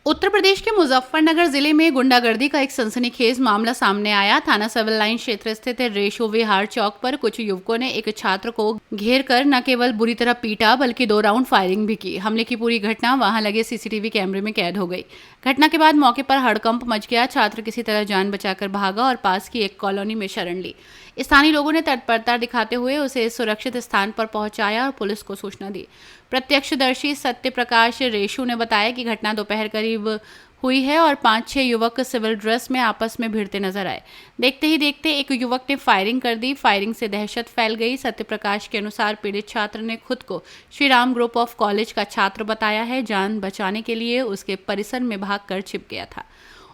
उत्तर प्रदेश के मुजफ्फरनगर जिले में गुंडागर्दी का एक सनसनीखेज मामला सामने आया। थाना सिविल लाइन क्षेत्र स्थित रेशो विहार चौक पर कुछ युवकों ने एक छात्र को घेर कर न केवल बुरी तरह पीटा बल्कि 2 राउंड फायरिंग भी की। हमले की पूरी घटना वहां लगे सीसीटीवी कैमरे में कैद हो गई। घटना के बाद मौके पर हड़कंप मच गया। छात्र किसी तरह जान बचाकर भागा और पास की एक कॉलोनी में शरण ली। स्थानीय लोगों ने तत्परता दिखाते हुए उसे सुरक्षित स्थान पर पहुंचाया और पुलिस को सूचना दी। प्रत्यक्षदर्शी सत्य प्रकाश रेशु ने बताया कि घटना दोपहर करीब हुई है और 5-6 युवक सिविल ड्रेस में आपस में भिड़ते नजर आए। देखते ही देखते एक युवक ने फायरिंग कर दी। फायरिंग से दहशत फैल गई। सत्य प्रकाश के अनुसार पीड़ित छात्र ने खुद को Shri Ram group of college का छात्र बताया है। जान बचाने के लिए उसके परिसर में भागकर छिप गया था।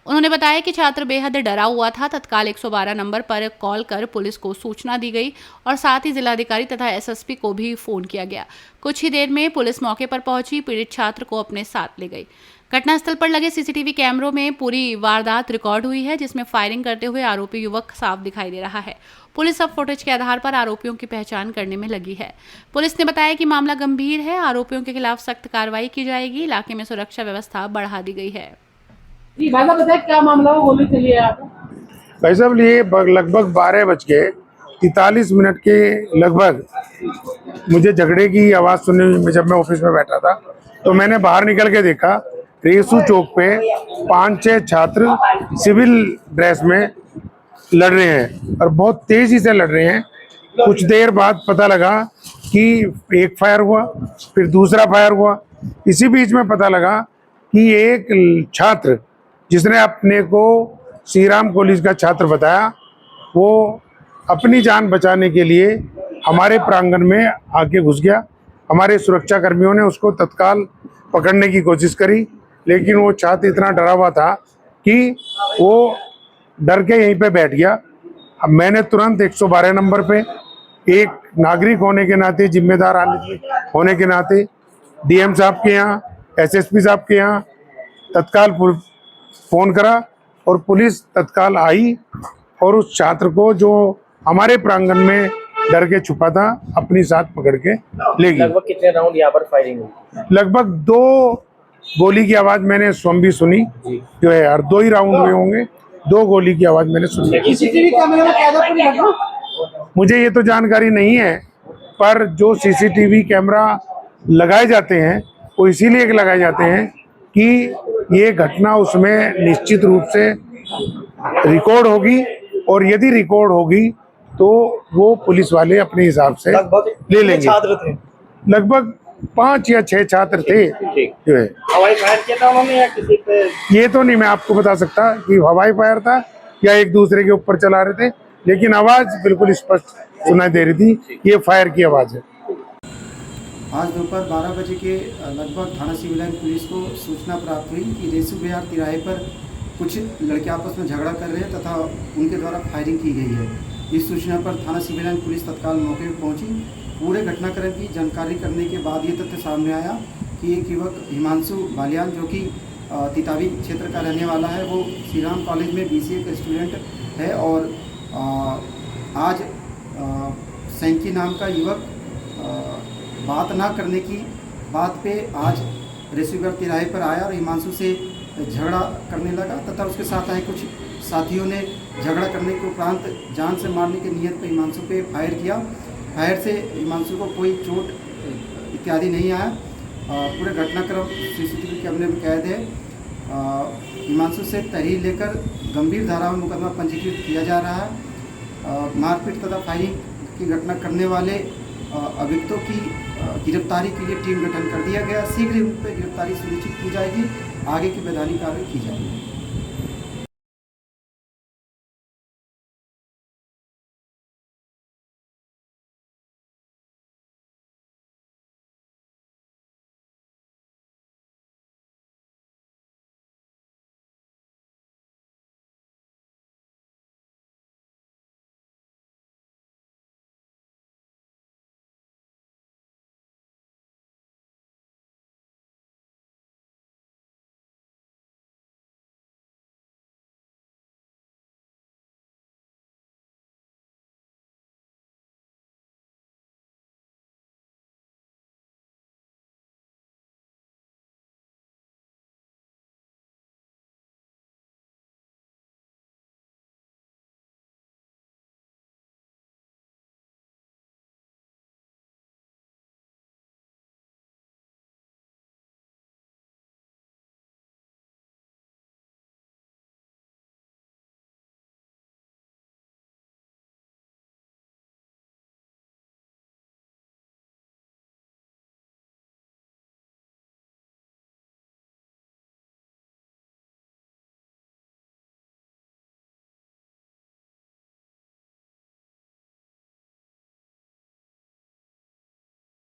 उन्होंने बताया कि छात्र बेहद डरा हुआ था। तत्काल 112 नंबर पर कॉल कर पुलिस को सूचना दी गई और साथ ही जिलाधिकारी तथा एसएसपी को भी फोन किया गया। कुछ ही देर में पुलिस मौके पर पहुंची, पीड़ित छात्र को अपने साथ ले गई। घटनास्थल पर लगे सीसीटीवी कैमरों में पूरी वारदात रिकॉर्ड हुई है, जिसमें फायरिंग करते हुए आरोपी युवक साफ दिखाई दे रहा है। पुलिस अब फुटेज के आधार पर आरोपियों की पहचान करने में लगी है। पुलिस ने बताया कि मामला गंभीर है। आरोपियों के खिलाफ सख्त कार्रवाई की जाएगी। इलाके में सुरक्षा व्यवस्था बढ़ा दी गई है। जी भाई साहब बताइए क्या मामला हो, गोली चली है आपको? भाई साहब ये लगभग 12:43 के लगभग मुझे झगड़े की आवाज़ सुनी। जब मैं ऑफिस में बैठा था तो मैंने बाहर निकल के देखा, रेसू चौक पे 5-6 छात्र सिविल ड्रेस में लड़ रहे हैं और बहुत तेजी से लड़ रहे हैं। कुछ देर बाद पता लगा कि एक फायर हुआ, फिर दूसरा फायर हुआ। इसी बीच में पता लगा कि एक छात्र जिसने अपने को श्री राम कॉलेज का छात्र बताया, वो अपनी जान बचाने के लिए हमारे प्रांगण में आके घुस गया। हमारे सुरक्षा कर्मियों ने उसको तत्काल पकड़ने की कोशिश करी, लेकिन वो छात्र इतना डरा हुआ था कि वो डर के यहीं पे बैठ गया। अब मैंने तुरंत 112 नंबर पे एक नागरिक होने के नाते, जिम्मेदार होने के नाते डीएम साहब के यहाँ, एसएसपी साहब के यहाँ तत्काल फोन करा और पुलिस तत्काल आई और उस छात्र को जो हमारे प्रांगण में डर के छुपा था अपनी साथ पकड़ के ले गई। लगभग कितने राउंड यहाँ पर फायरिंग हुई? लगभग 2 गोली की आवाज मैंने स्वयं भी सुनी जो है यार, 2 ही राउंड हुए होंगे। 2 गोली की आवाज मैंने सुनी। सीसीटीवी कैमरे में कैद है पूरी घटना? मुझे ये तो जानकारी नहीं है, पर जो सीसीटीवी कैमरा लगाए जाते हैं वो इसीलिए लगाए जाते हैं कि ये घटना उसमें निश्चित रूप से रिकॉर्ड होगी और यदि रिकॉर्ड होगी तो वो पुलिस वाले अपने हिसाब से ले लेंगे। छात्र थे? लगभग 5 या 6 छात्र थे जो है। हवाई फायर किया था उन्होंने या किसी पे? ये तो नहीं मैं आपको बता सकता कि हवाई फायर था या एक दूसरे के ऊपर चला रहे थे, लेकिन आवाज बिल्कुल स्पष्ट सुनाई दे रही थी, ये फायर की आवाज है। आज दोपहर 12 बजे के लगभग थाना सिविल लाइन पुलिस को सूचना प्राप्त हुई कि रेसू विहार तिराहे पर कुछ लड़के आपस में झगड़ा कर रहे हैं तथा उनके द्वारा फायरिंग की गई है। इस सूचना पर थाना सिविल लाइन पुलिस तत्काल मौके पर पहुंची। पूरे घटनाक्रम की जानकारी करने के बाद ये तथ्य सामने आया कि एक युवक हिमांशु बालियान जो कि तितावी क्षेत्र का रहने वाला है, वो श्री राम कॉलेज में BCA का स्टूडेंट है और आज सैंकी नाम का युवक बात ना करने की बात पे आज रेसुगर तिराहे पर आया और हिमांशु से झगड़ा करने लगा तथा उसके साथ आए कुछ साथियों ने झगड़ा करने के उपरांत जान से मारने की नियत पर हिमांशु पे फायर किया। फायर से हिमांशु को कोई चोट इत्यादि नहीं आया। पूरे घटनाक्रम सीसीटीवी कैमरे में कैद है। हिमांशु से तहरीर लेकर गंभीर धारा में मुकदमा पंजीकृत किया जा रहा है। मारपीट तथा फायरिंग की घटना करने वाले अभियुक्तों की गिरफ्तारी के लिए टीम गठन कर दिया गया। शीघ्र उन पर गिरफ्तारी सुनिश्चित की जाएगी। आगे की वैधानिक कार्रवाई की जाएगी।